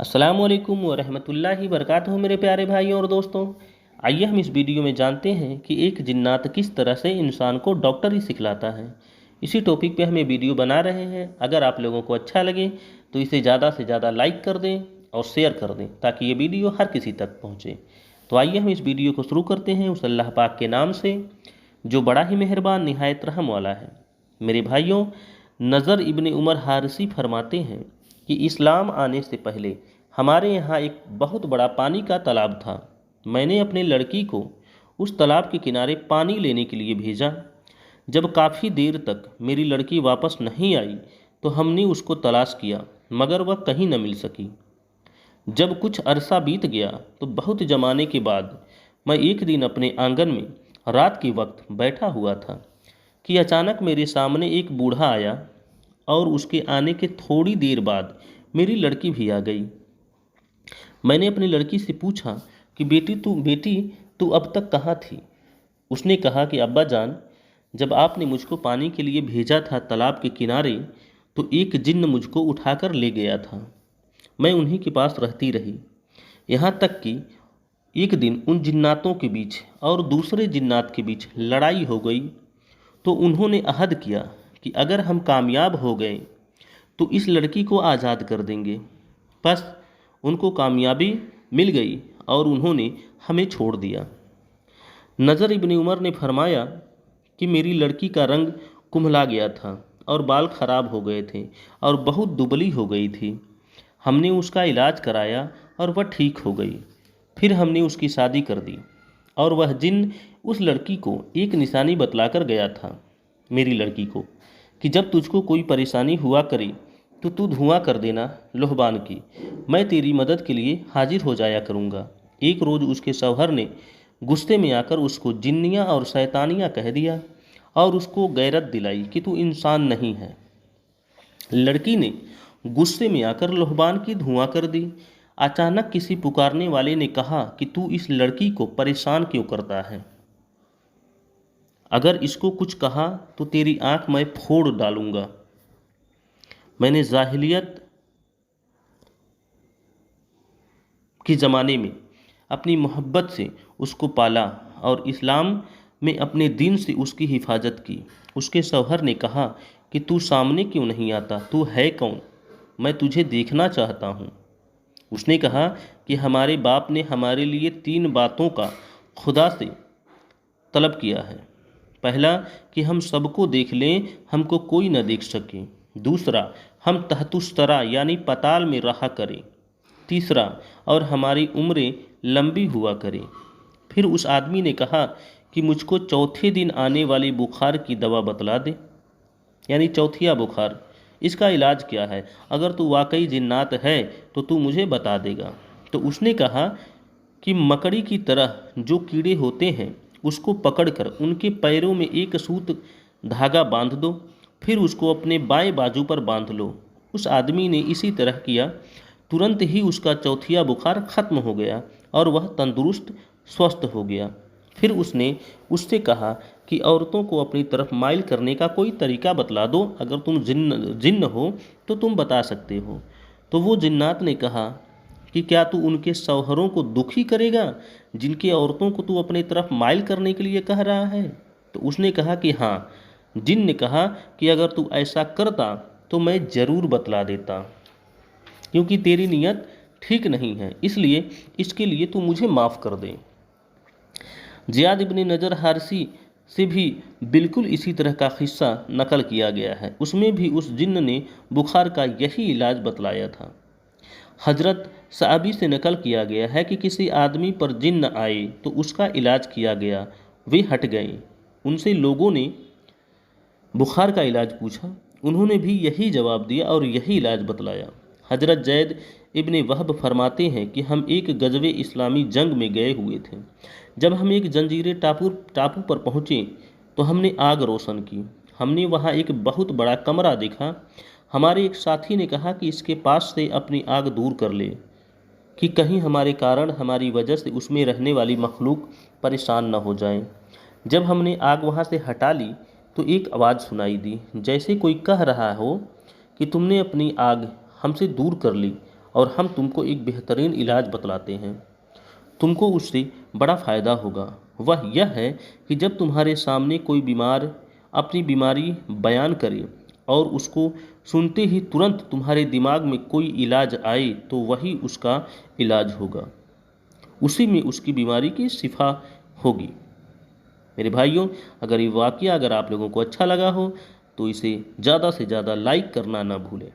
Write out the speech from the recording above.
अस्सलामुअलैकुम वरहमतुल्लाहि वबरकातुहू मेरे प्यारे भाइयों और दोस्तों। आइए हम इस वीडियो में जानते हैं कि एक जिन्नात किस तरह से इंसान को डॉक्टरी सिखलाता है। इसी टॉपिक पे हम ये वीडियो बना रहे हैं। अगर आप लोगों को अच्छा लगे तो इसे ज़्यादा से ज़्यादा लाइक कर दें और शेयर कर दें ताकि ये वीडियो हर किसी तक पहुँचे। तो आइए हम इस वीडियो को शुरू करते हैं उस अल्लाह पाक के नाम से जो बड़ा ही मेहरबान निहायत रहम वाला है। मेरे भाइयों, नज़र इब्ने उमर हारिसी फरमाते हैं कि इस्लाम आने से पहले हमारे यहाँ एक बहुत बड़ा पानी का तालाब था। मैंने अपने लड़की को उस तालाब के किनारे पानी लेने के लिए भेजा। जब काफ़ी देर तक मेरी लड़की वापस नहीं आई तो हमने उसको तलाश किया मगर वह कहीं न मिल सकी। जब कुछ अरसा बीत गया तो बहुत ज़माने के बाद मैं एक दिन अपने आंगन में रात के वक्त बैठा हुआ था कि अचानक मेरे सामने एक बूढ़ा आया और उसके आने के थोड़ी देर बाद मेरी लड़की भी आ गई। मैंने अपनी लड़की से पूछा कि बेटी तू अब तक कहाँ थी। उसने कहा कि अब्बा जान, जब आपने मुझको पानी के लिए भेजा था तालाब के किनारे तो एक जिन्न मुझको उठाकर ले गया था। मैं उन्हीं के पास रहती रही, यहाँ तक कि एक दिन उन जिन्नातों के बीच और दूसरे जिन्नात के बीच लड़ाई हो गई। तो उन्होंने अहद किया कि अगर हम कामयाब हो गए तो इस लड़की को आज़ाद कर देंगे। बस उनको कामयाबी मिल गई और उन्होंने हमें छोड़ दिया। नज़र इब्ने उमर ने फरमाया कि मेरी लड़की का रंग कुम्हला गया था और बाल खराब हो गए थे और बहुत दुबली हो गई थी। हमने उसका इलाज कराया और वह ठीक हो गई। फिर हमने उसकी शादी कर दी और वह जिन्न उस लड़की को एक निशानी बतलाकर गया था, मेरी लड़की को, कि जब तुझको कोई परेशानी हुआ करे तो तू धुआं कर देना लोहबान की, मैं तेरी मदद के लिए हाजिर हो जाया करूँगा। एक रोज़ उसके शौहर ने गुस्से में आकर उसको जिन्नियाँ और शैतानियाँ कह दिया और उसको गैरत दिलाई कि तू इंसान नहीं है। लड़की ने गुस्से में आकर लोहबान की धुआं कर दी। अचानक किसी पुकारने वाले ने कहा कि तू इस लड़की को परेशान क्यों करता है? अगर इसको कुछ कहा तो तेरी आंख मैं फोड़ डालूंगा। मैंने जाहिलियत के ज़माने में अपनी मोहब्बत से उसको पाला और इस्लाम में अपने दीन से उसकी हिफाजत की। उसके शौहर ने कहा कि तू सामने क्यों नहीं आता, तू है कौन, मैं तुझे देखना चाहता हूँ। उसने कहा कि हमारे बाप ने हमारे लिए 3 बातों का खुदा से तलब किया है। पहला कि हम सबको देख लें, हमको कोई न देख सके। दूसरा, हम तहतुस्तरा यानी पताल में रहा करें। तीसरा, और हमारी उम्रें लंबी हुआ करें। फिर उस आदमी ने कहा कि मुझको चौथे दिन आने वाले बुखार की दवा बतला दे, यानी चौथिया बुखार, इसका इलाज क्या है? अगर तू वाकई जिन्नात है तो तू मुझे बता देगा। तो उसने कहा कि मकड़ी की तरह जो कीड़े होते हैं उसको पकड़कर उनके पैरों में एक सूत धागा बांध दो, फिर उसको अपने बाएं बाजू पर बांध लो। उस आदमी ने इसी तरह किया। तुरंत ही उसका चौथिया बुखार खत्म हो गया और वह तंदुरुस्त स्वस्थ हो गया। फिर उसने उससे कहा कि औरतों को अपनी तरफ माइल करने का कोई तरीका बतला दो, अगर तुम जिन्न हो तो तुम बता सकते हो। तो वो जिन्नात ने कहा कि क्या तू उनके शौहरों को दुखी करेगा जिनकी औरतों को तू अपनी तरफ माइल करने के लिए कह रहा है? तो उसने कहा कि हाँ। जिन ने कहा कि अगर तू ऐसा करता तो मैं ज़रूर बतला देता, क्योंकि तेरी नीयत ठीक नहीं है, इसलिए इसके लिए तू मुझे माफ़ कर दे। ज़ियाद इब्ने नजर हारिसी से भी बिल्कुल इसी तरह का किस्सा नकल किया गया है। उसमें भी उस जिन्न ने बुखार का यही इलाज बतलाया था। हजरत साहबी से नकल किया गया है कि किसी आदमी पर जिन्न आए तो उसका इलाज किया गया, वे हट गए। उनसे लोगों ने बुखार का इलाज पूछा, उन्होंने भी यही जवाब दिया और यही इलाज बतलाया। हजरत जैद इब्ने वहब फरमाते हैं कि हम एक गज़वे इस्लामी जंग में गए हुए थे। जब हम एक जंजीरे टापू पर पहुँचे तो हमने आग रोशन की। हमने वहाँ एक बहुत बड़ा कमरा देखा। हमारे एक साथी ने कहा कि इसके पास से अपनी आग दूर कर ले, कि कहीं हमारे कारण, हमारी वजह से उसमें रहने वाली मखलूक परेशान न हो जाएं। जब हमने आग वहाँ से हटा ली तो एक आवाज़ सुनाई दी, जैसे कोई कह रहा हो कि तुमने अपनी आग हमसे दूर कर ली, और हम तुमको एक बेहतरीन इलाज बतलाते हैं। तुमको उससे बड़ा फ़ायदा होगा। वह यह है कि जब तुम्हारे सामने कोई बीमार अपनी बीमारी बयान करे और उसको सुनते ही तुरंत तुम्हारे दिमाग में कोई इलाज आए, तो वही उसका इलाज होगा, उसी में उसकी बीमारी की शिफा होगी। मेरे भाइयों, अगर ये वाक़या अगर आप लोगों को अच्छा लगा हो तो इसे ज़्यादा से ज़्यादा लाइक करना ना भूलें।